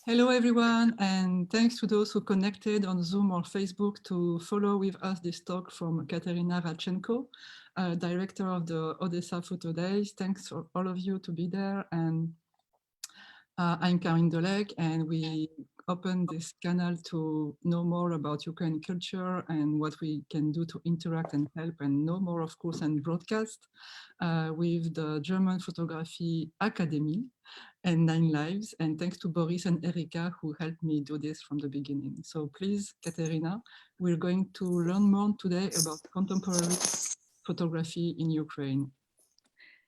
Hello everyone, and thanks to those who connected on Zoom or Facebook to follow with us this talk from Kateryna Radchenko, director of the Odesa Photo Days. Thanks for all of you to be there. And I'm Carine Dolek, and we opened this channel to know more about Ukrainian culture and what we can do to interact and help and know more, of course, and broadcast with the German Photography Academy and 9 Lives. And thanks to Boris and Erika who helped me do this from the beginning. So please, Kateryna, we're going to learn more today about contemporary photography in Ukraine.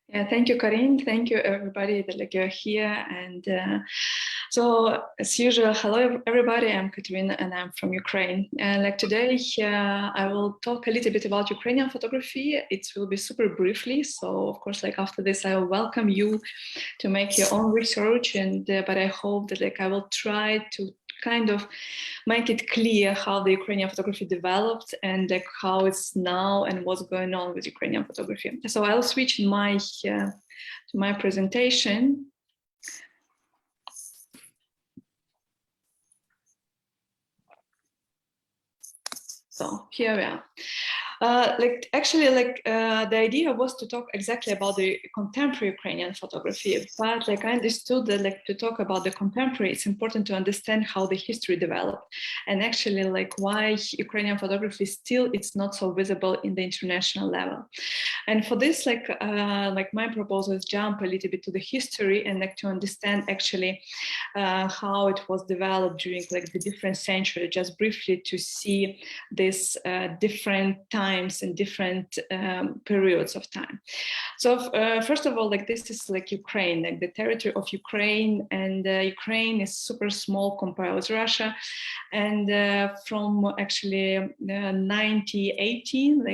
Yeah, thank you, Carine. Thank you, everybody that you're here. And so, as usual, hello, everybody. I'm Kateryna, and I'm from Ukraine. And today, I will talk a little bit about Ukrainian photography. It will be super briefly. So, of course, after this, I will welcome you to make your own research. And but I hope that I will try to kind of make it clear how the Ukrainian photography developed and how it's now and what's going on with Ukrainian photography. So I'll switch to my presentation. So here we are. The idea was to talk exactly about the contemporary Ukrainian photography, but I understood that to talk about the contemporary, it's important to understand how the history developed, and actually why Ukrainian photography still it's not so visible in the international level. And for this, my proposal is jump a little bit to the history and to understand actually how it was developed during the different centuries, just briefly to see this different times and different periods of time. So first of all, this is Ukraine, the territory of Ukraine, and Ukraine is super small compared with Russia. And from actually 1918,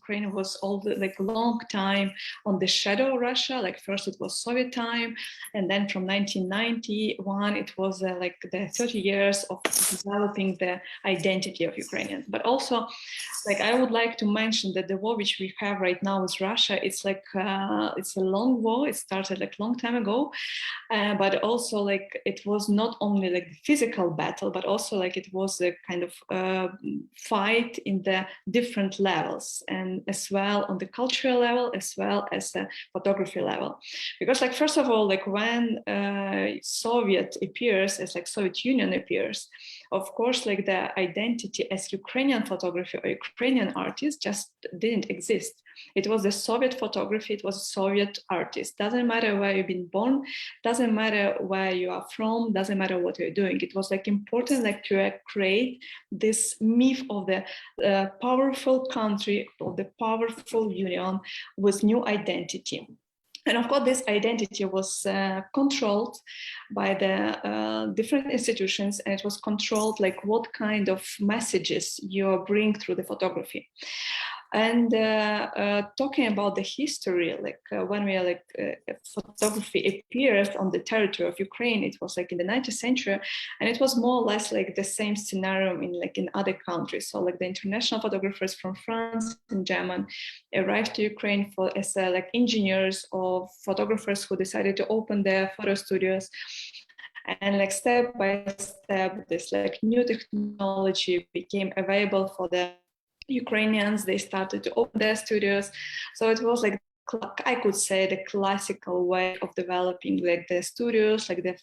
Ukraine was all long time on the shadow of Russia. First it was Soviet time, and then from 1991 it was the 30 years of developing the identity of Ukrainians. But also, I would like to mention that the war which we have right now with Russia, it's it's a long war. It started long time ago, but also it was not only the physical battle, but also it was a kind of fight in the different levels, and as well on the cultural level as well as the photography level. Because first of all, when Soviet appears, as Soviet Union appears, of course, the identity as Ukrainian photography or Ukrainian artist just didn't exist. It was the Soviet photography, it was a Soviet artist. Doesn't matter where you've been born, doesn't matter where you are from, doesn't matter what you're doing. It was important to create this myth of the powerful country, of the powerful union with new identity. And of course, this identity was controlled by the different institutions, and it was controlled what kind of messages you bring through the photography. And talking about the history, when photography appeared on the territory of Ukraine, it was in the 19th century, and it was more or less the same scenario in other countries. So the international photographers from France and German arrived to Ukraine as engineers or photographers who decided to open their photo studios. And step by step, this new technology became available for the Ukrainians. They started to open their studios. So it was I could say the classical way of developing the studios, the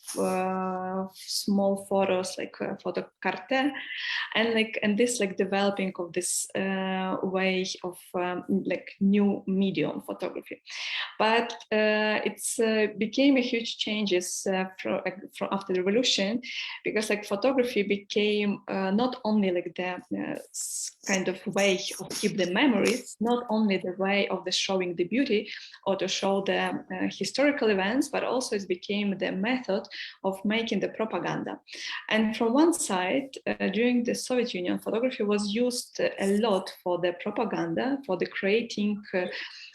small photos, photo cartel, and this developing of this way of new medium photography. But it's became a huge changes from after the revolution, because photography became not only the kind of way of keep the memories, not only the way of the showing the beauty or to show the historical events, but also it became the method of making the propaganda. And from one side, during the Soviet Union, photography was used a lot for the propaganda, for the creating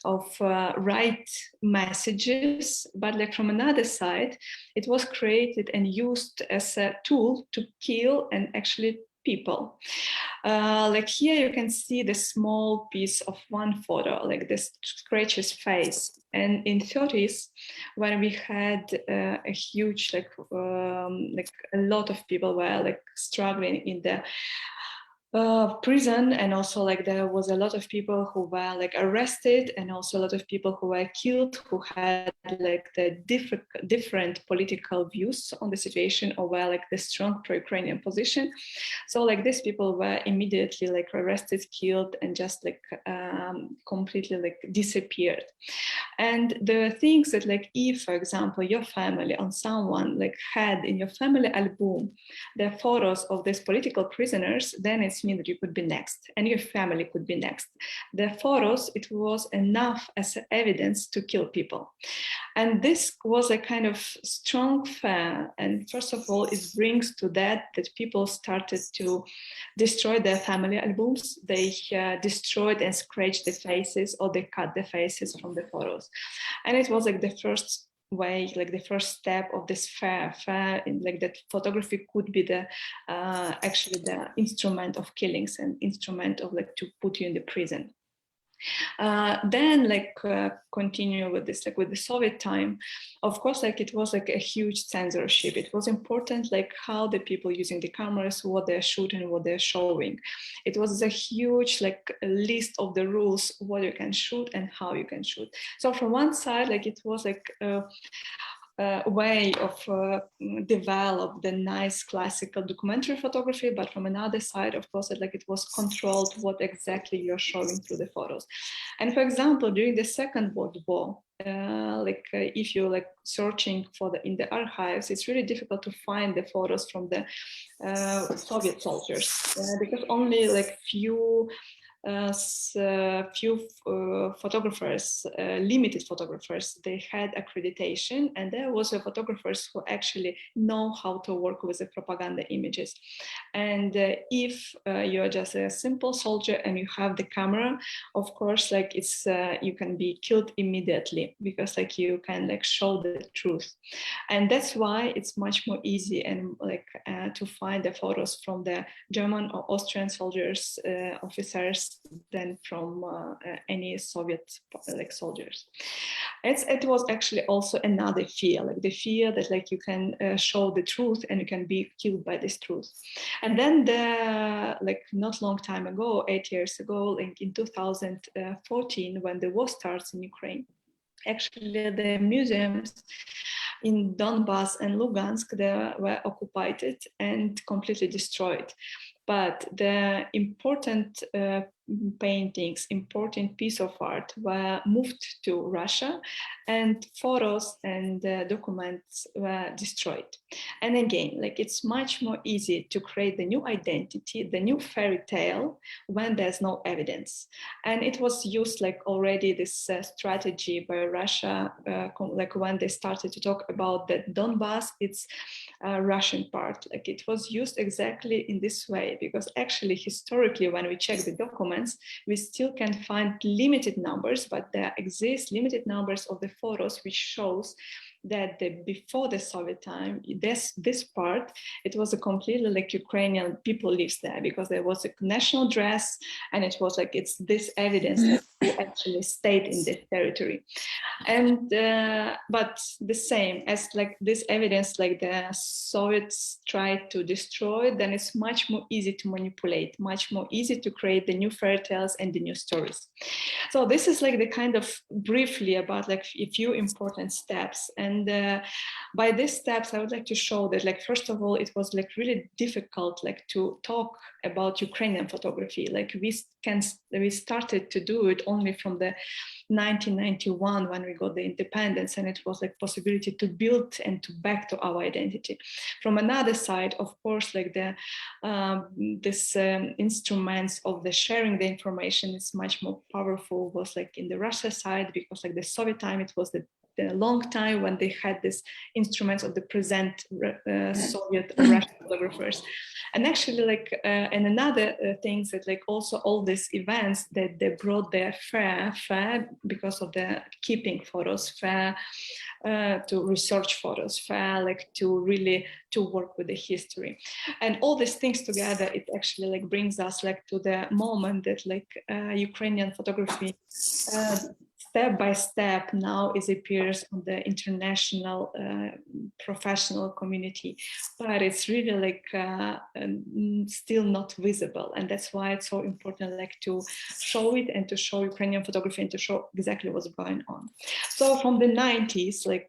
of right messages, but from another side, it was created and used as a tool to kill and actually people. Like here you can see the small piece of one photo, like this scratches face. And in 30s, when we had a huge, like a lot of people were like struggling in the prison, and also like there was a lot of people who were like arrested, and also a lot of people who were killed, who had like the different political views on the situation, or were like the strong pro-Ukrainian position. So like these people were immediately like arrested, killed, and just like completely like disappeared. And the things that like if, for example, your family on someone like had in your family album the photos of these political prisoners, then it's mean that you could be next and your family could be next. The photos, it was enough as evidence to kill people. And this was a kind of strong fear. And first of all, it brings to that people started to destroy their family albums. They destroyed and scratched the faces, or they cut the faces from the photos. And it was like the first way, like the first step of this fear in like that photography could be the actually the instrument of killings and instrument of like to put you in the prison. Then like continue with this, like with the Soviet time, of course, like it was like a huge censorship. It was important like how the people using the cameras, what they're shooting, what they're showing. It was a huge like a list of the rules, what you can shoot and how you can shoot. So from one side, like it was like way of develop the nice classical documentary photography, but from another side, of course, it was controlled what exactly you're showing through the photos. And for example, during the Second World War, if you're like searching for in the archives, it's really difficult to find the photos from the Soviet soldiers because only like few photographers, limited photographers, they had accreditation, and there was photographers who actually know how to work with the propaganda images. And if you're just a simple soldier and you have the camera, of course, like it's you can be killed immediately because like you can like show the truth. And that's why it's much more easy and like to find the photos from the German or Austrian soldiers, officers, than from any Soviet like soldiers. It was actually also another fear, like the fear that like you can show the truth and you can be killed by this truth. And then like not long time ago, 8 years ago, like in 2014, when the war starts in Ukraine, actually the museums in Donbass and Lugansk, they were occupied and completely destroyed. But the important paintings, important piece of art were moved to Russia, and photos and documents were destroyed. And again, like it's much more easy to create the new identity, the new fairy tale when there's no evidence. And it was used like already this strategy by Russia, like when they started to talk about the Donbass, it's Russian part. Like it was used exactly in this way, because actually historically, when we check the documents, we still can find limited numbers, but there exist limited numbers of the photos which shows that before the Soviet time, this part, it was a completely like Ukrainian people lives there, because there was a national dress, and it was like it's this evidence that they actually stayed in this territory. And but the same as like this evidence, like the Soviets tried to destroy, then it's much more easy to manipulate, much more easy to create the new fairy tales and the new stories. So this is like the kind of briefly about like a few important steps. And by these steps, I would like to show that, like, first of all, it was like really difficult, like to talk about Ukrainian photography. Like we started to do it only from the 1991 when we got the independence, and it was like possibility to build and to back to our identity. From another side, of course, like the instruments of the sharing the information is much more powerful, was like in the Russia side, because like the Soviet time, it was the the long time when they had these instruments of the present Soviet Russian photographers. And actually, like, and another things that like also all these events that they brought their fair because of the keeping photos, fair to research photos, fair like to really to work with the history, and all these things together, it actually like brings us like to the moment that like Ukrainian photography step by step now is appears on the international professional community, but it's really like still not visible, and that's why it's so important like to show it and to show Ukrainian photography and to show exactly what's going on. So from the 90s, like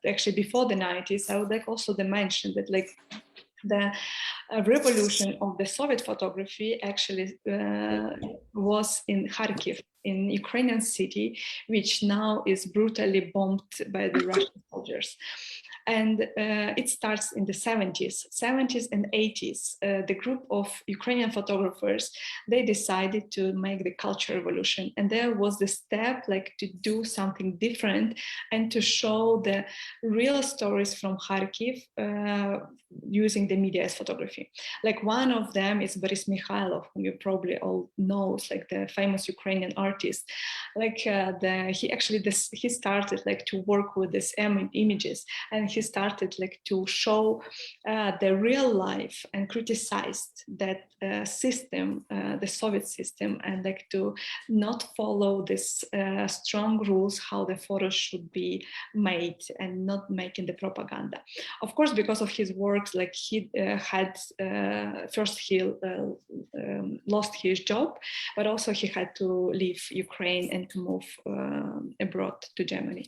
actually before the 90s, I would like also to mention that like the revolution of the Soviet photography actually was in Kharkiv, in Ukrainian city, which now is brutally bombed by the Russian soldiers. And it starts in the 70s and 80s. The group of Ukrainian photographers, they decided to make the cultural revolution. And there was the step like to do something different and to show the real stories from Kharkiv using the media as photography. Like one of them is Baris Mikhailov, whom you probably all know, like the famous Ukrainian artist. Like he started like to work with these images, and he started like to show the real life and criticized that system, the Soviet system, and like to not follow this strong rules how the photos should be made and not making the propaganda. Of course, because of his works, like he had first he lost his job, but also he had to leave Ukraine and to move abroad to Germany.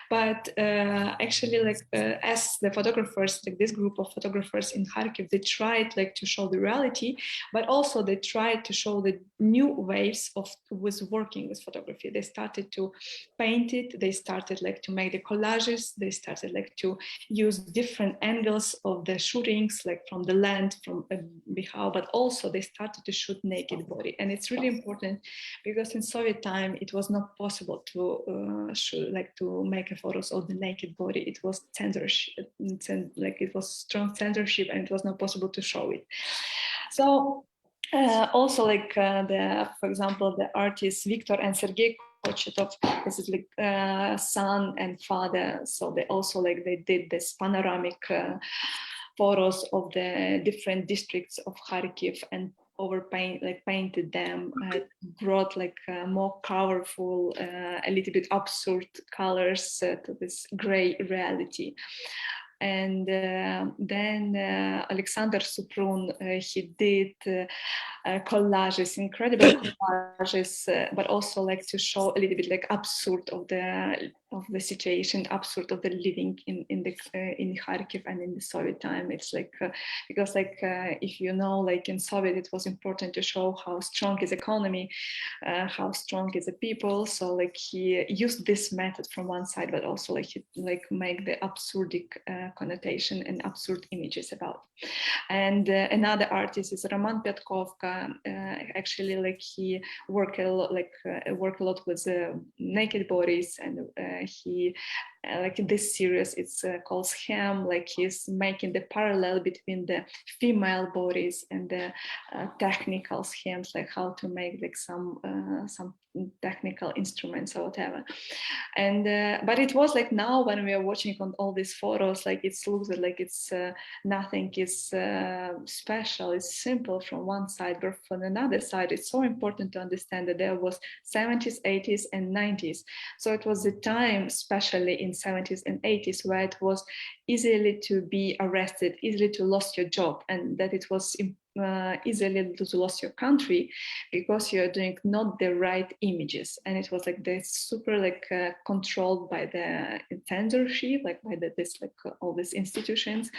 But actually, like as the photographers, like this group of photographers in Kharkiv, they tried like to show the reality, but also they tried to show the new ways of working with photography. They started to paint it. They started like to make the collages. They started like to use different angles of the shootings, like from the land, from Bihar, but also they started to shoot naked body. And it's really important because in Soviet time, it was not possible to shoot, like to make a photos of the naked body. It was censorship, like it was strong censorship, and it was not possible to show it. So also like for example, the artists Victor and Sergei Kochetov, this is like son and father. So they also like they did this panoramic photos of the different districts of Kharkiv and painted them, brought like more colorful, a little bit absurd colors to this gray reality. And then Alexander Suprun, he did collages, incredible collages, but also like to show a little bit like absurd of the situation, absurd of the living in Kharkiv and in the Soviet time. It's like because like if you know, like in Soviet, it was important to show how strong is economy, how strong is the people. So like he used this method from one side, but also like he like make the absurdic connotation and absurd images about. And another artist is Roman Petkovka. Actually, like he worked a lot with naked bodies, and he like in this series it's called Schem. Like he's making the parallel between the female bodies and the technical schemes, like how to make like some technical instruments or whatever. And but it was like now when we are watching on all these photos, like it looks like it's nothing is special, it's simple from one side, but from another side it's so important to understand that there was 70s, 80s and 90s. So it was the time, especially in 70s and 80s, where it was easily to be arrested, easily to lose your job, and that it was easily to lose your country because you're doing not the right images. And it was like this super like controlled by the censorship, like by this like all these institutions,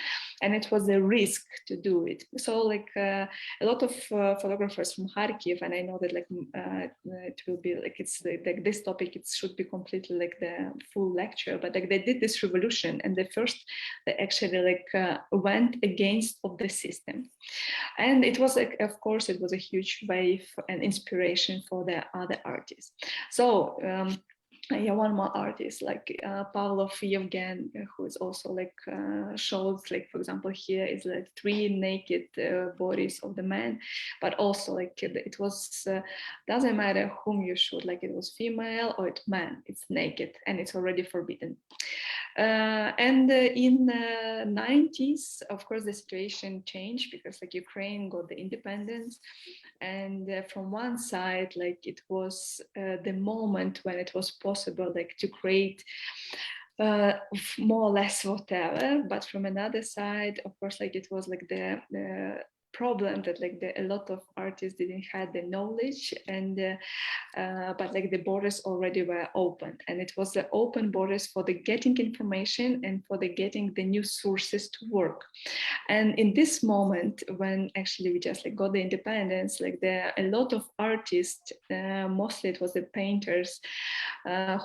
and it was a risk to do it. So like a lot of photographers from Kharkiv, and I know that like it will be like it's like this topic, it should be completely like the full lecture, but like they did this revolution, and they actually like went against of the system. And it was like, of course, it was a huge wave and inspiration for the other artists. So yeah, one more artist like Pavlov Yevgen, who is also like shows like, for example, here is like 3 naked bodies of the man, but also like it was doesn't matter whom you shoot, like it was female or it man, it's naked and it's already forbidden. And in the 90s, of course, the situation changed because like Ukraine got the independence. And from one side, like it was the moment when it was possible like to create more or less whatever. But from another side, of course, like it was like the problem that like a lot of artists didn't have the knowledge, and but like the borders already were open, and it was the open borders for the getting information and for the getting the new sources to work. And in this moment when actually we just like got the independence, like there are a lot of artists, mostly it was the painters,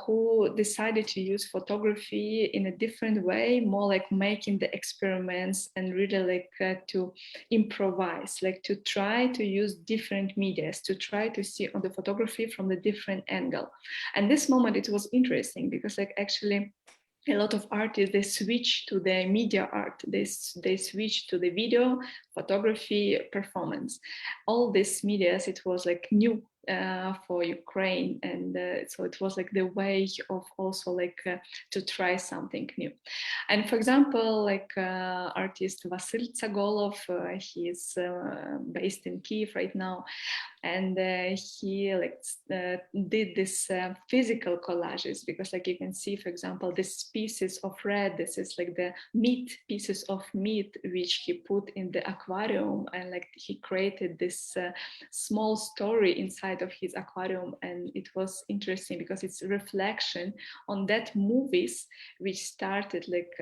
who decided to use photography in a different way, more like making the experiments and really like to improvise, like to try to use different medias, to try to see on the photography from the different angle. And this moment it was interesting because like actually a lot of artists, they switch to the media art, they switch to the video, photography, performance. All these medias, it was like new for Ukraine, and so it was like the way of also like to try something new. And for example, like artist Vasyl Tsagolov, he is based in Kiev right now, and he like did this physical collages, because like you can see, for example, these pieces of red, this is like the meat, pieces of meat which he put in the aquarium, and like he created this small story inside of his aquarium. And it was interesting because it's a reflection on that movies which started like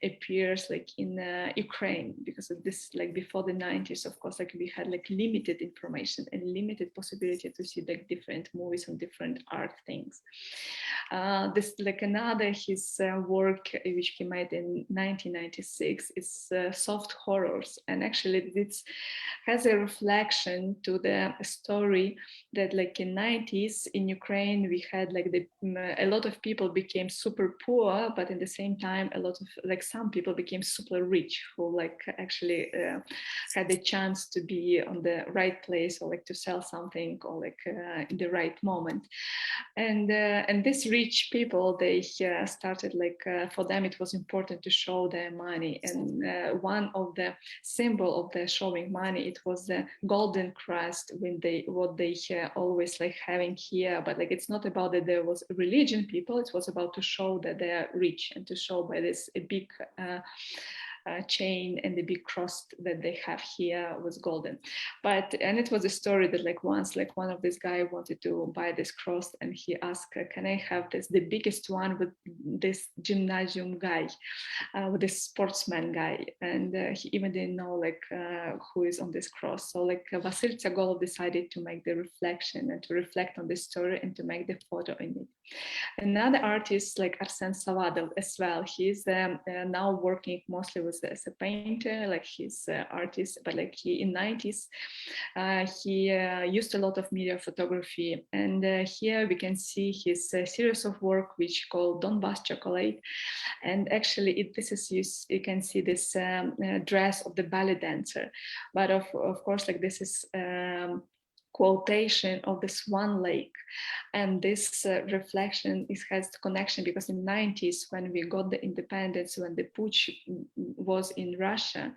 appears like in Ukraine, because of this, like before the 90s, of course, like we had like limited information and limited possibility to see like different movies and different art things. This like another his work which he made in 1996 is soft horrors, and actually it has a reflection to the story that like in 90s in Ukraine we had like a lot of people became super poor, but in the same time a lot of like some people became super rich, who like actually had the chance to be on the right place, or like to sell something, or like in the right moment. And these rich people, they started like for them it was important to show their money, and one of the symbol of the showing money, it was the golden crust, when they what they always like having here. But like it's not about that there was religion people, it was about to show that they are rich, and to show by this a big chain and the big cross that they have here was golden. And it was a story that like once like one of this guy wanted to buy this cross, and he asked, can I have this, the biggest one with this gymnasium guy, with this sportsman guy? And he even didn't know like who is on this cross. So like Vasyl Tsagolov decided to make the reflection and to reflect on this story and to make the photo in it. Another artist like Arsen Savadov as well, he's now working mostly with as a painter, like he's artist, but like he in 90s he used a lot of media photography, and here we can see his series of work which called Donbass Chocolate. And actually this is you can see this dress of the ballet dancer, but of course like this is quotation of this one lake. And this reflection has connection because in the 90s, when we got the independence, when the putsch was in Russia,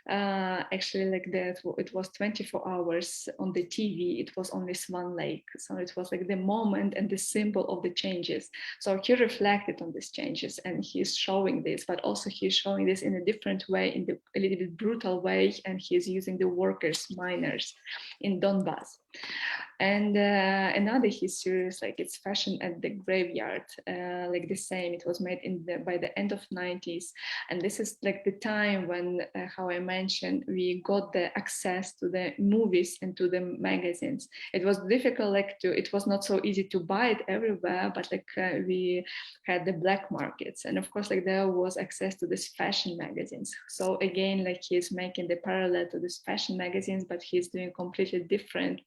actually like that it was 24 hours on the TV, it was only one lake. So it was like the moment and the symbol of the changes. So he reflected on these changes, and he's showing this, but also he's showing this in a different way, in a little bit brutal way, and he's using the workers, miners in Donbass. And another his series, like it's Fashion at the Graveyard, like the same, it was made by the end of 90s. And this is like the time when, how I mentioned, we got the access to the movies and to the magazines. It was difficult, like it was not so easy to buy it everywhere, but like we had the black markets. And of course, like there was access to these fashion magazines. So again, like he's making the parallel to these fashion magazines, but he's doing completely different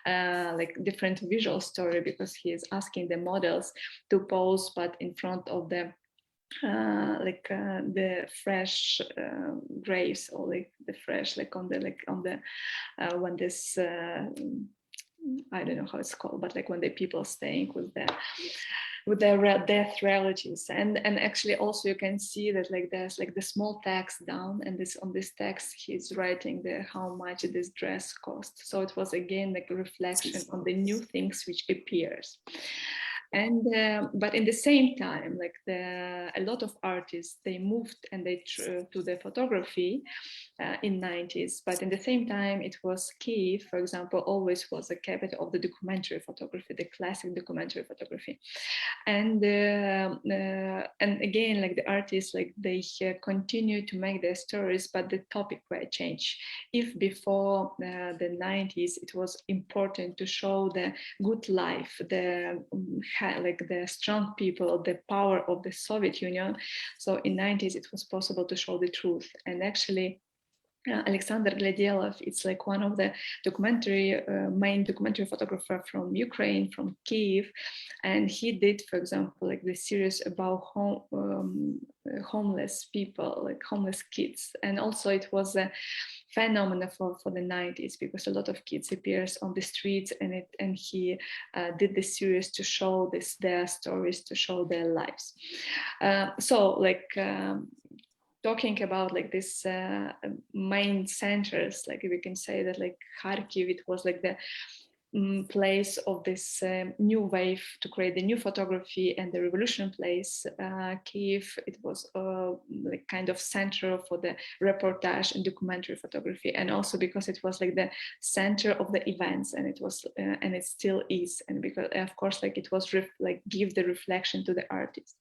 like different visual story, because he is asking the models to pose, but in front of the the fresh graves, or like the fresh, like on the when this I don't know how it's called, but like when the people staying with their death relatives. And actually also you can see that like there's like the small text down, and this on this text he's writing the how much this dress cost. So it was again like a reflection on the new things which appears. And but in the same time, like a lot of artists, they moved and they to the photography in 90s. But in the same time, it was Kyiv, for example, always was the capital of the documentary photography, the classic documentary photography. And again, like the artists, like they continue to make their stories, but the topic were changed. If before the 90s, it was important to show the good life, the like the strong people, the power of the Soviet Union. So in 90s, it was possible to show the truth. And actually, Alexander Gledelov, it's like one of the main documentary photographer from Ukraine, from Kyiv, and he did, for example, like the series about homeless people, like homeless kids, and also it was a phenomenon for the 90s, because a lot of kids appears on the streets, and he did this series to show their stories, to show their lives. So like. Talking about like this main centers, like we can say that like Kharkiv, it was like the place of this new wave to create the new photography and the revolution place. Kyiv, it was like kind of center for the reportage and documentary photography, and also because it was like the center of the events, and it was and it still is, and because of course like it was like give the reflection to the artists.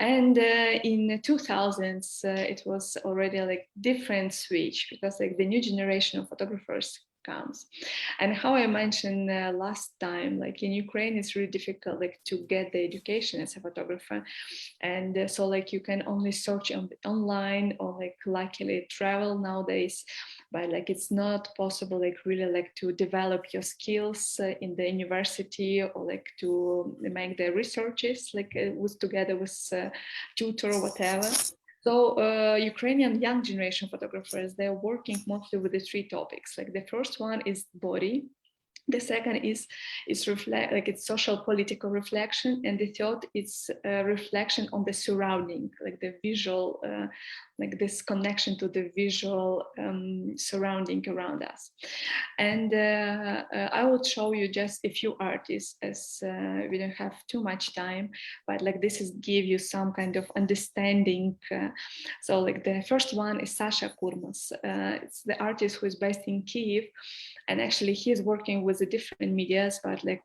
And in 2000s, it was already like different switch, because like the new generation of photographers comes. And how I mentioned last time, like in Ukraine, it's really difficult like to get the education as a photographer. And so like you can only search online, or like luckily travel nowadays, but like it's not possible like really like to develop your skills in the university, or like to make the researches like with together with tutor or whatever. So Ukrainian young generation photographers, they're working mostly with the three topics. Like the first one is body. The second is like it's social political reflection, and the third is reflection on the surrounding, like the visual, like this connection to the visual surrounding around us. And I will show you just a few artists, as we don't have too much time, but like this is give you some kind of understanding. So like the first one is Sasha Kurmas. It's the artist who is based in Kyiv, and actually he is working with the different medias, but like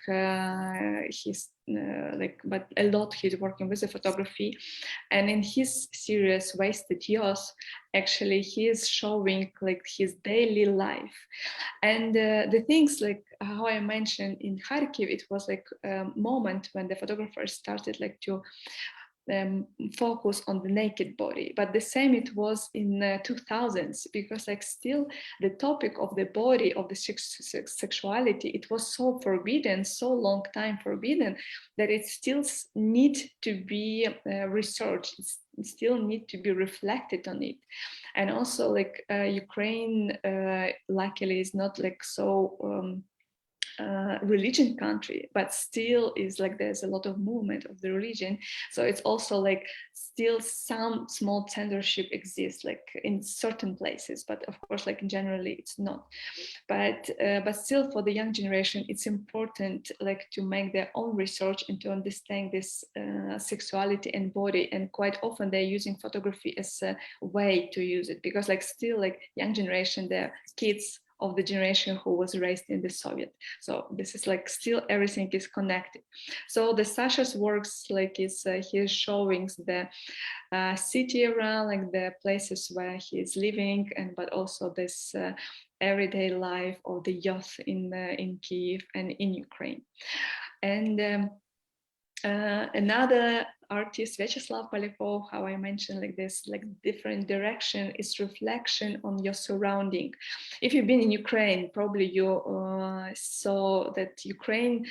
he's like, but a lot he's working with the photography. And in his series Wasted Years, actually he is showing like his daily life. And the things like how I mentioned in Kharkiv, it was like a moment when the photographers started like to focus on the naked body, but the same it was in 2000s, because like still the topic of the body, of the sexuality, it was so forbidden, so long time forbidden, that it still need to be researched, it still need to be reflected on it. And also like Ukraine luckily is not like so religion country, but still is like there's a lot of movement of the religion. So it's also like still some small censorship exists like in certain places, but of course like generally it's not. But still for the young generation, it's important like to make their own research and to understand this sexuality and body. And quite often they're using photography as a way to use it, because like still like young generation, they're kids of the generation who was raised in the Soviet. So this is like still everything is connected. So the Sasha's works like is he's showing the city around, like the places where he is living, and but also this everyday life of the youth in Kyiv and in Ukraine. And Another artist, Vyacheslav Polyakov, how I mentioned like this, like different direction is reflection on your surrounding. If you've been in Ukraine, probably you saw that Ukrainian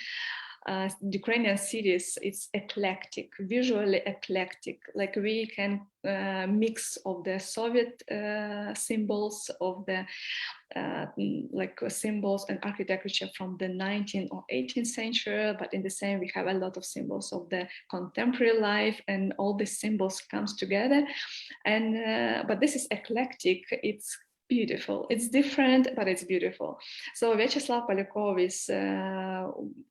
cities, it's eclectic, visually eclectic. Like we can mix of the Soviet symbols, of the like symbols and architecture from the 19th or 18th century, but in the same we have a lot of symbols of the contemporary life, and all these symbols comes together. And but this is eclectic, it's beautiful, it's different, but it's beautiful. So Vyacheslav Polyakov is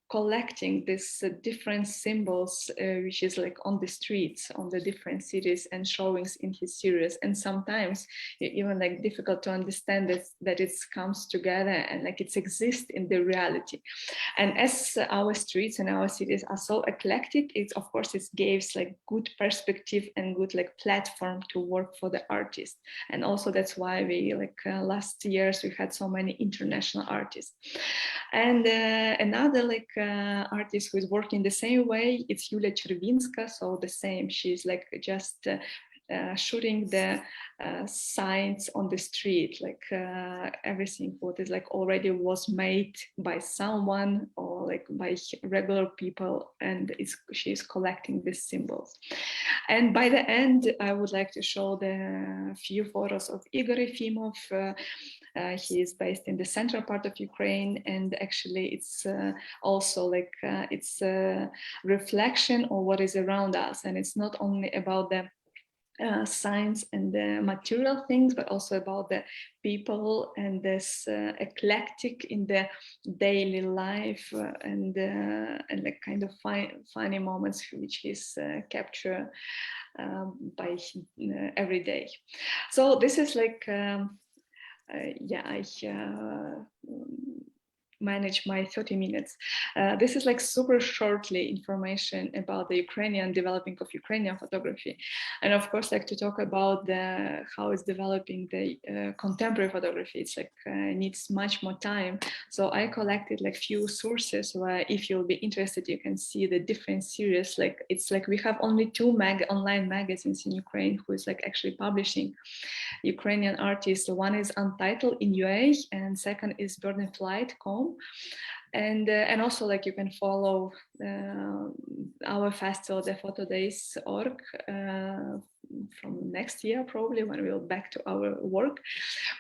collecting these different symbols, which is like on the streets, on the different cities, and showings in his series. And sometimes even like difficult to understand that it comes together and like it exists in the reality. And as our streets and our cities are so eclectic, it's of course it gives like good perspective and good like platform to work for the artist. And also that's why we like last years we had so many international artists. And another like artist who is working the same way, it's Yulia Cherwinska. So the same, she's like just shooting the signs on the street, like everything what is like already was made by someone or like by regular people, and she's collecting these symbols. And by the end, I would like to show the few photos of Igor Efimov. He is based in the central part of Ukraine, and actually it's also like it's a reflection of what is around us, and it's not only about the science and the material things, but also about the people and this eclectic in the daily life, and like kind of funny moments which is captured by every day. So this is like yeah, I manage my 30 minutes. This is like super shortly information about the Ukrainian developing of Ukrainian photography. And of course, like to talk about how it's developing the contemporary photography, it's like needs much more time. So I collected like few sources where if you'll be interested, you can see the different series. Like it's like we have only two online magazines in Ukraine who is like actually publishing Ukrainian artists. One is Untitled in UA, and second is bird-in-flight.com. And also like you can follow our festival, the Photo Days org, from next year probably when we'll back to our work.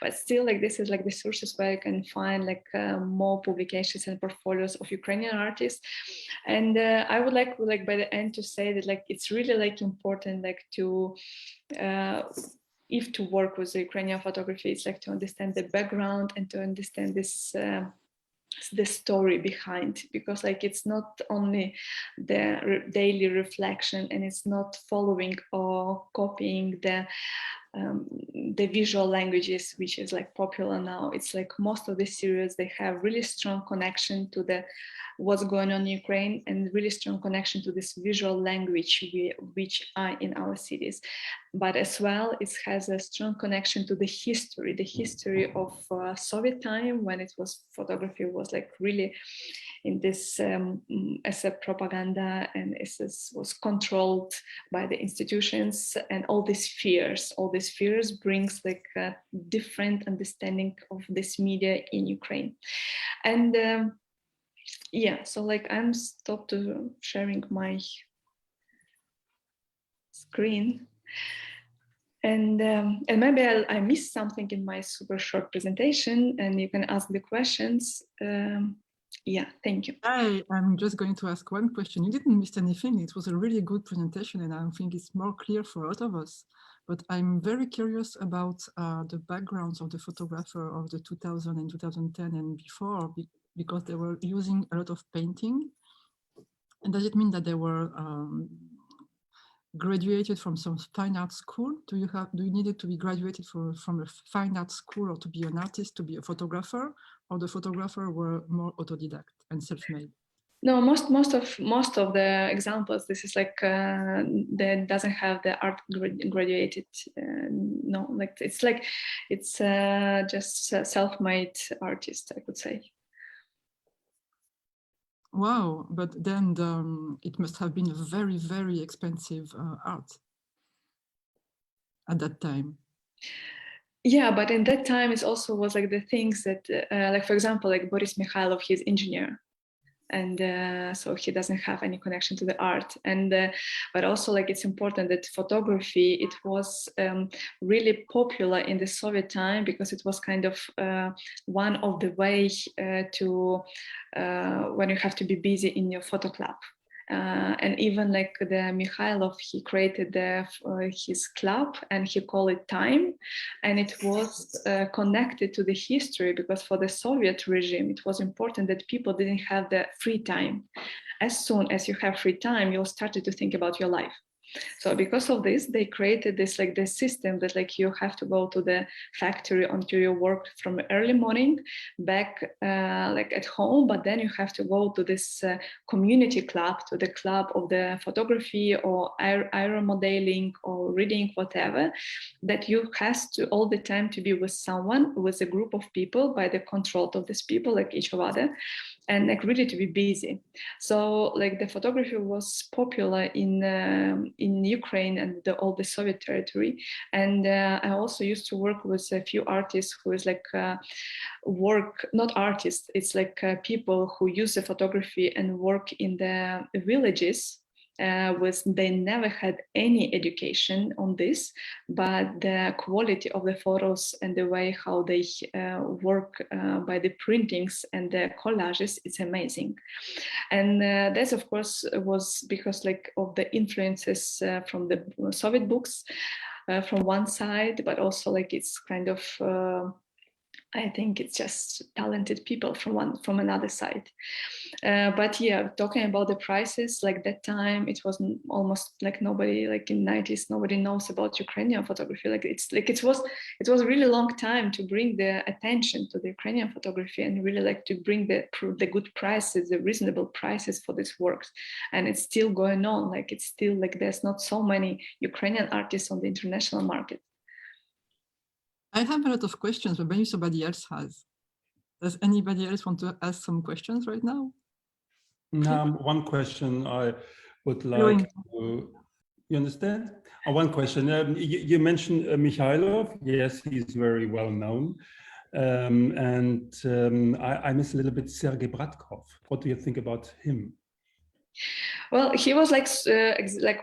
But still, like this is like the sources where you can find like more publications and portfolios of Ukrainian artists. And I would like by the end to say that like it's really like important like to if to work with the Ukrainian photography, it's like to understand the background and to understand this the story behind, because like it's not only the daily reflection, and it's not following or copying the visual languages which is like popular now. It's like most of the series, they have really strong connection to the what's going on in Ukraine, and really strong connection to this visual language which are in our cities. But as well, it has a strong connection to the history of Soviet time, when it was photography was like really in this as a propaganda, and it was controlled by the institutions, and all these fears brings like a different understanding of this media in Ukraine. And yeah, so like I'm stopped to sharing my screen. And maybe I missed something in my super short presentation, and you can ask the questions. Yeah, thank you. I'm just going to ask one question. You didn't miss anything. It was a really good presentation, and I think it's more clear for a lot of us. But I'm very curious about the backgrounds of the photographer of the 2000 and 2010 and before, because they were using a lot of painting. And does it mean that they were graduated from some fine art school? Do you need it to be graduated from a fine art school, or to be an artist, to be a photographer, or the photographer were more autodidact and self-made? No, most of the examples, this is like that doesn't have the art graduated. No, like it's just self-made artist, I could say. Wow, but then it must have been a very, very expensive art at that time. Yeah, but in that time it also was like the things that, like for example, like Baris Mikhailov, he's engineer, and so he doesn't have any connection to the art. And but also like it's important that photography, it was really popular in the Soviet time because it was kind of one of the ways to when you have to be busy in your photo club. And even like the Mikhailov, he created his club and he called it Time, and it was connected to the history because for the Soviet regime it was important that people didn't have the free time. As soon as you have free time, you'll start to think about your life. So because of this, they created this like the system that like you have to go to the factory until you work from early morning back like at home, but then you have to go to this community club, to the club of the photography or aero modeling or reading, whatever, that you has to all the time to be with someone, with a group of people by the control of these people, like each other, and like really to be busy. So like the photography was popular in Ukraine and all the Soviet territory. And I also used to work with a few artists who is like not artists, it's like people who use the photography and work in the villages. They never had any education on this, but the quality of the photos and the way how they work by the printings and the collages, it's amazing. And that of course was because like of the influences from the Soviet books from one side, but also like it's kind of I think it's just talented people from another side. But yeah, talking about the prices, like that time, it was almost like nobody, like in '90s, nobody knows about Ukrainian photography. Like it was a really long time to bring the attention to the Ukrainian photography and really like to bring the good prices, the reasonable prices for these works. And it's still going on. Like it's still like there's not so many Ukrainian artists on the international market. I have a lot of questions, but maybe somebody else has. Does anybody else want to ask some questions right now? One question I would like to, you understand? One question, you mentioned Mikhailov. Yes, he's very well known. I miss a little bit Sergei Bratkov. What do you think about him? Well, he was like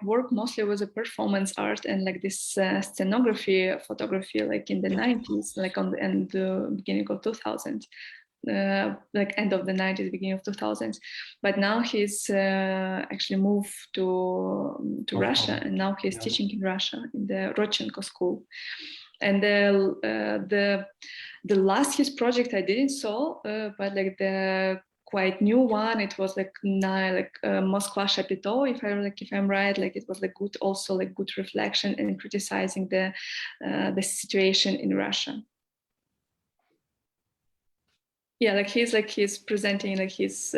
work mostly with a performance art and like this scenography photography, like in the 90s, like and the beginning of 2000, like end of the 90s, beginning of 2000s. But now he's actually moved to Russia, and now he's teaching in Russia in the Radchenko school. And the last his project I didn't saw, but like the quite new one, it was like Moskva Chapiteau, if I'm right, like it was like good, also like good reflection and criticizing the situation in Russia. Yeah, he's presenting, like he's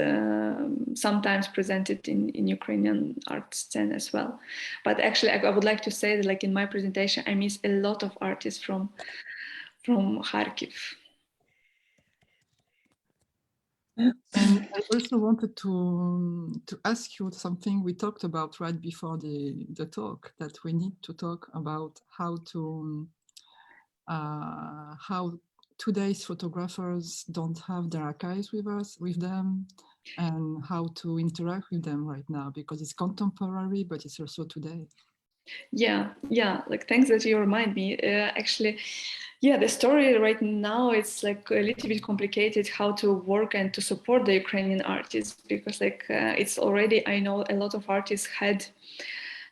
sometimes presented in Ukrainian art scene as well. But actually, I would like to say that like in my presentation, I miss a lot of artists from Kharkiv. And I also wanted to ask you something we talked about right before the talk, that we need to talk about how today's photographers don't have their archives with them, and how to interact with them right now, because it's contemporary, but it's also today. Yeah, like thanks that you remind me. Actually, yeah, the story right now, it's like a little bit complicated how to work and to support the Ukrainian artists, because like it's already, I know a lot of artists had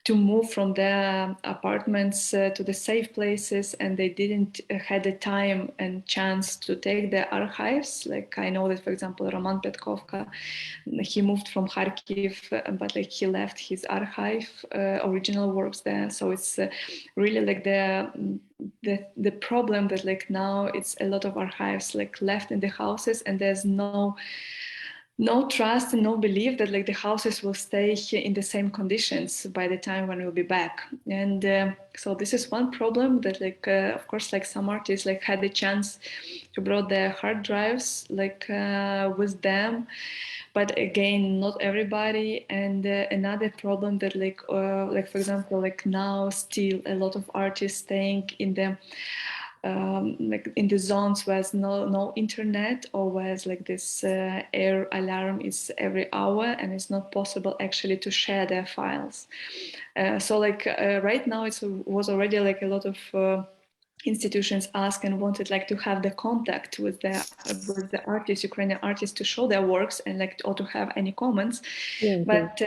to move from their apartments to the safe places, and they didn't had the time and chance to take their archives. Like I know that, for example, Roman Petkovka, he moved from Kharkiv, but like he left his archive original works there. So it's really like the problem that like now it's a lot of archives like left in the houses, and there's no no trust and no belief that like the houses will stay in the same conditions by the time when we'll be back. And so this is one problem that like of course like some artists like had the chance to brought their hard drives like with them, but again not everybody. And another problem that like for example like now still a lot of artists staying in the like in the zones where there's no internet, or where like this air alarm is every hour and it's not possible actually to share their files. So like right now it was already like a lot of institutions asked and wanted like to have the contact with the artists, Ukrainian artists, to show their works and like or to have any comments. But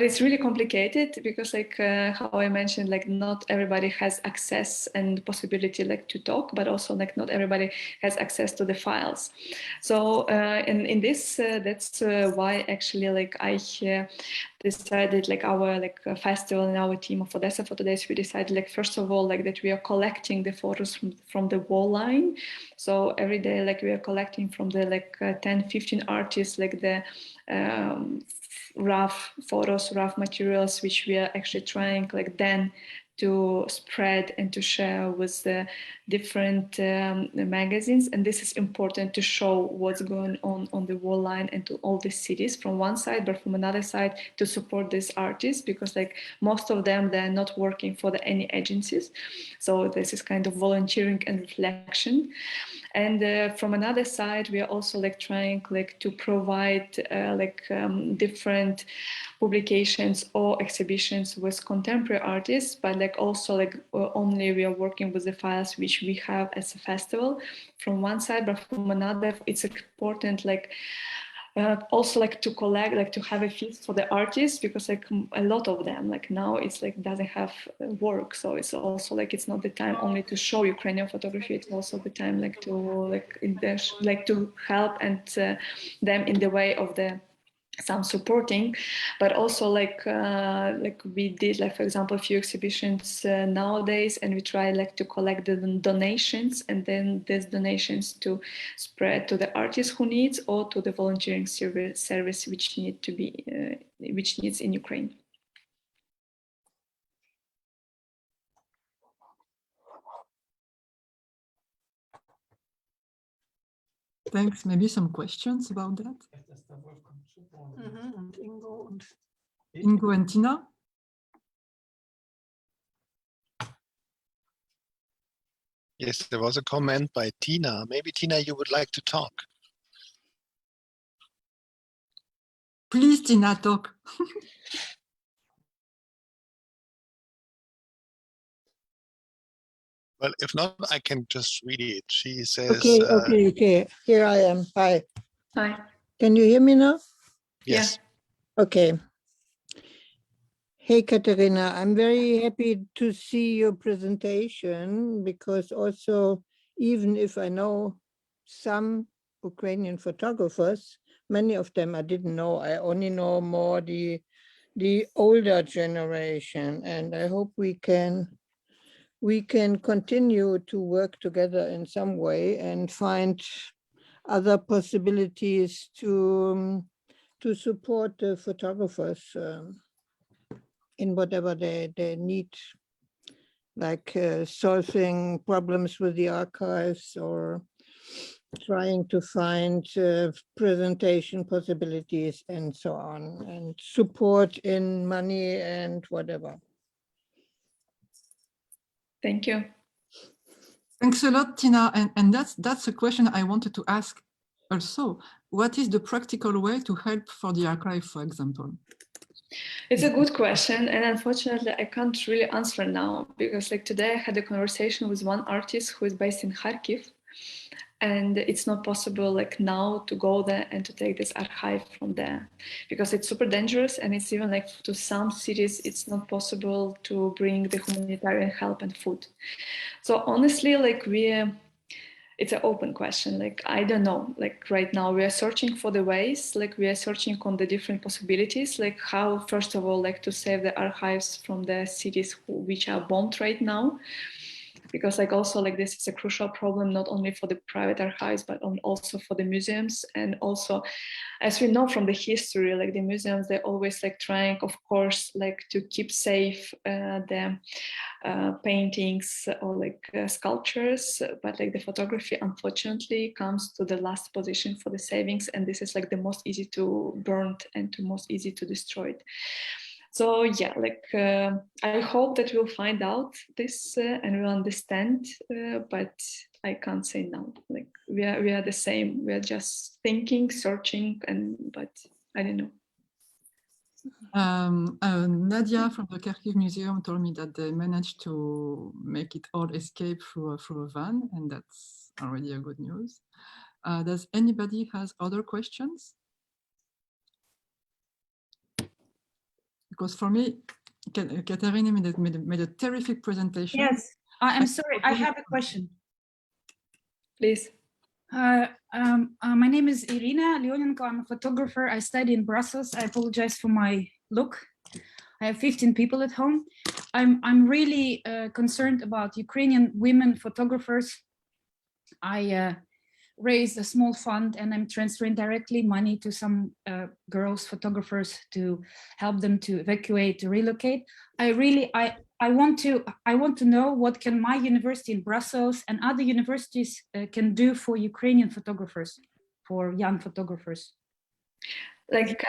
it's really complicated because like how I mentioned, like not everybody has access and possibility like to talk, but also like not everybody has access to the files. So in this that's why actually like I decided like our like festival and our team of Odesa Photo Days, we decided like first of all like that we are collecting the photos from the wall line. So every day like we are collecting from the like 10-15 artists like the rough photos, rough materials, which we are actually trying like then to spread and to share with the different magazines. And this is important to show what's going on the wall line and to all the cities from one side, but from another side to support these artists, because like most of them, they're not working for any agencies. So this is kind of volunteering and reflection. And from another side, we are also like trying like to provide different publications or exhibitions with contemporary artists, but like also like only we are working with the files which we have as a festival from one side, but from another it's important like also like to collect, like to have a feast for the artists, because like a lot of them like now it's like doesn't have work. So it's also like it's not the time only to show Ukrainian photography, it's also the time like to like to help and them in the way of the some supporting, but also like we did like for example a few exhibitions nowadays, and we try like to collect the donations and then these donations to spread to the artists who needs or to the volunteering service which need to be which needs in Ukraine. Thanks. Maybe some questions about that? Ingo and Tina? Yes, there was a comment by Tina. Maybe Tina, you would like to talk. Please, Tina, talk. Well, if not, I can just read it. She says... Okay. Here I am. Hi. Hi. Can you hear me now? Yes. Yeah. Okay. Hey, Kateryna, I'm very happy to see your presentation, because also, even if I know some Ukrainian photographers, many of them I didn't know. I only know more the older generation, and I hope we can continue to work together in some way and find other possibilities to support the photographers in whatever they need, like solving problems with the archives or trying to find presentation possibilities and so on, and support in money and whatever. Thank you. Thanks a lot, Tina. And that's a question I wanted to ask also. What is the practical way to help for the archive, for example? It's a good question, and unfortunately I can't really answer now, because like today I had a conversation with one artist who is based in Kharkiv, and it's not possible like now to go there and to take this archive from there, because it's super dangerous, and it's even like to some cities it's not possible to bring the humanitarian help and food. So honestly, like it's an open question. Like, I don't know, like right now we are searching for the ways, like we are searching on the different possibilities, like how, first of all, like to save the archives from the cities which are bombed right now. because like also like this is a crucial problem not only for the private archives but also for the museums. And also, as we know from the history, like the museums, they're always like trying, of course, like to keep safe the paintings or like sculptures, but like the photography unfortunately comes to the last position for the savings, and this is like the most easy to burn and the most easy to destroy. So yeah, like I hope that we'll find out this and we'll understand, but I can't say now. Like we are the same. We are just thinking, searching, but I don't know. Nadia from the Kharkiv Museum told me that they managed to make it all escape through a van, and that's already a good news. Does anybody has other questions? Because for me, Kateryna made a terrific presentation. Yes, I'm sorry, I have a question. Please. My name is Irina Leonenko. I'm a photographer. I study in Brussels. I apologize for my look. I have 15 people at home. I'm really concerned about Ukrainian women photographers. I raised a small fund and I'm transferring directly money to some girls photographers to help them to evacuate, to relocate. I want to know what can my university in Brussels and other universities can do for Ukrainian photographers, for young photographers. Like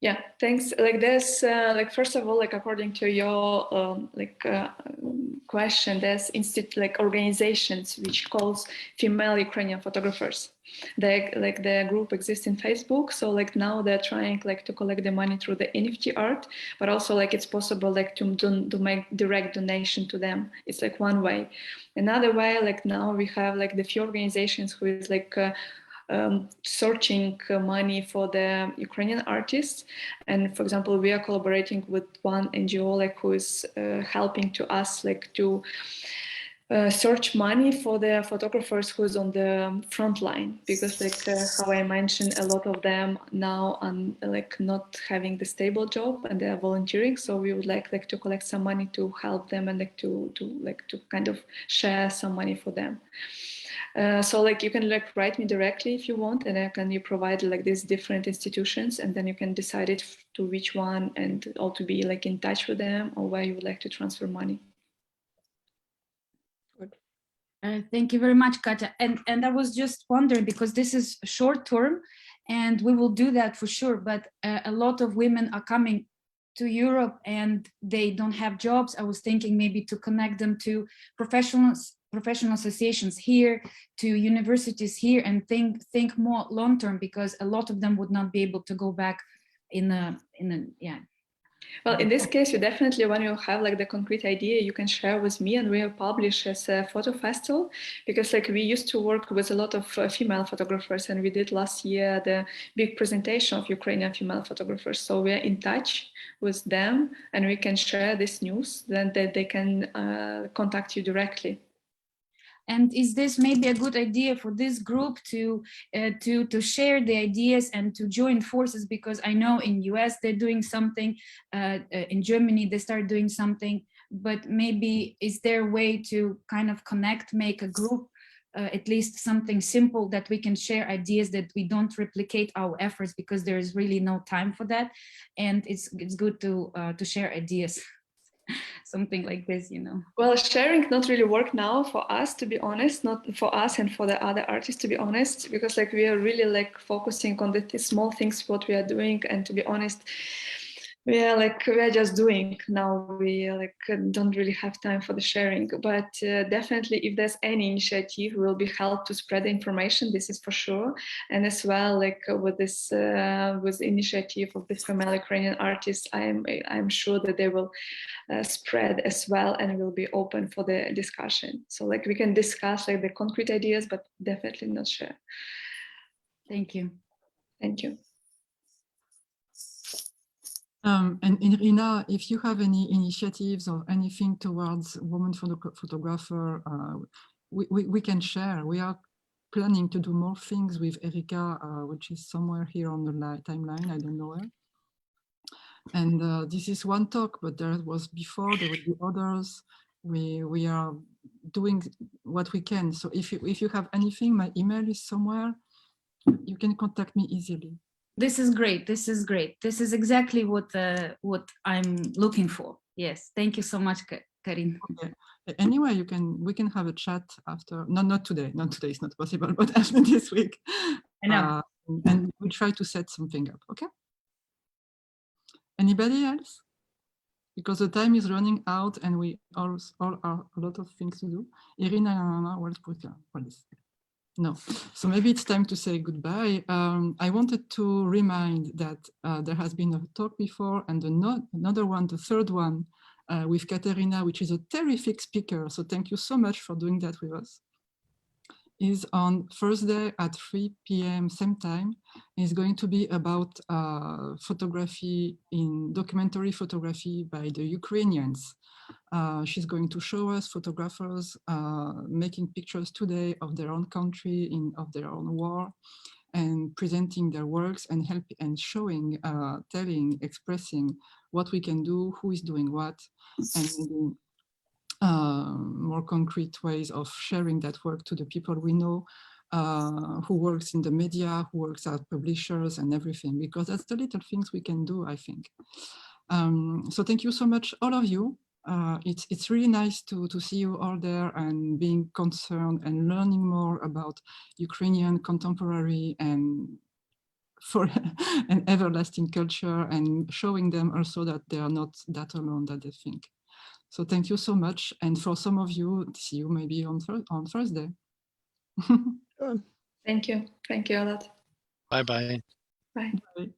yeah, thanks. Like this, like first of all, like according to your question, there's like organizations which calls female Ukrainian photographers. The group exists in Facebook. So like now they're trying like to collect the money through the NFT art, but also like it's possible like to make direct donation to them. It's like one way. Another way, like now we have like the few organizations who is like searching money for the Ukrainian artists. And for example, we are collaborating with one NGO like who is helping to us like to search money for the photographers who's on the front line, because like how I mentioned, a lot of them now are like not having the stable job and they are volunteering. So we would like to collect some money to help them and like to kind of share some money for them. So like you can like write me directly if you want, and you provide like these different institutions, and then you can decide it to which one and all to be like in touch with them or where you would like to transfer money. Thank you very much, Katya. And I was just wondering, because this is short term and we will do that for sure, but a lot of women are coming to Europe and they don't have jobs. I was thinking maybe to connect them to professional associations here, to universities here, and think more long term, because a lot of them would not be able to go back yeah. Well, in this case, you definitely, when you have like the concrete idea, you can share with me and we'll publish as a photo festival, because like we used to work with a lot of female photographers, and we did last year the big presentation of Ukrainian female photographers. So we're in touch with them and we can share this news, then they can contact you directly. And is this maybe a good idea for this group to share the ideas and to join forces? Because I know in US they're doing something, in Germany they start doing something, but maybe is there a way to kind of connect, make a group, at least something simple that we can share ideas, that we don't replicate our efforts, because there is really no time for that, and it's good to share ideas. Something like this, you know. Well, sharing not really work now for us, to be honest, not for us and for the other artists, to be honest, because like we are really like focusing on the small things what we are doing, and to be honest, we are just doing now. We like don't really have time for the sharing, but definitely if there's any initiative, will be helped to spread the information. This is for sure. And as well, like with this with the initiative of the female Ukrainian artists, I'm sure that they will spread as well and will be open for the discussion. So like we can discuss like the concrete ideas, but definitely not share. Thank you. Thank you. And Irina, if you have any initiatives or anything towards women photographer, we can share. We are planning to do more things with Erika, which is somewhere here on the timeline, I don't know where. And this is one talk, but there was before, there will be others. we are doing what we can. So if you have anything, my email is somewhere. You can contact me easily. This is great. This is great. This is exactly what I'm looking for. Yes. Thank you so much, Carine. Okay. Anyway, we can have a chat after. No, not today. Not today. It's not possible. But after this week, I know. and we try to set something up. Okay. Anybody else? Because the time is running out, and we all are a lot of things to do. Irina, what is? No. So maybe it's time to say goodbye. I wanted to remind that there has been a talk before, and another one, the third one, with Kateryna, which is a terrific speaker. So thank you so much for doing that with us. Is on Thursday at 3 p.m. same time. Is going to be about photography documentary photography by the Ukrainians. She's going to show us photographers making pictures today of their own country, of their own war, and presenting their works and showing, telling, expressing what we can do, who is doing what, and more concrete ways of sharing that work to the people we know, who works in the media, who works at publishers and everything, because that's the little things we can do, I think. So thank you so much, all of you. It's really nice to see you all there and being concerned and learning more about Ukrainian contemporary and everlasting culture, and showing them also that they are not that alone that they think. So thank you so much. And for some of you, see you maybe on Thursday. Sure. Thank you. Thank you a lot. Bye-bye. Bye. Bye.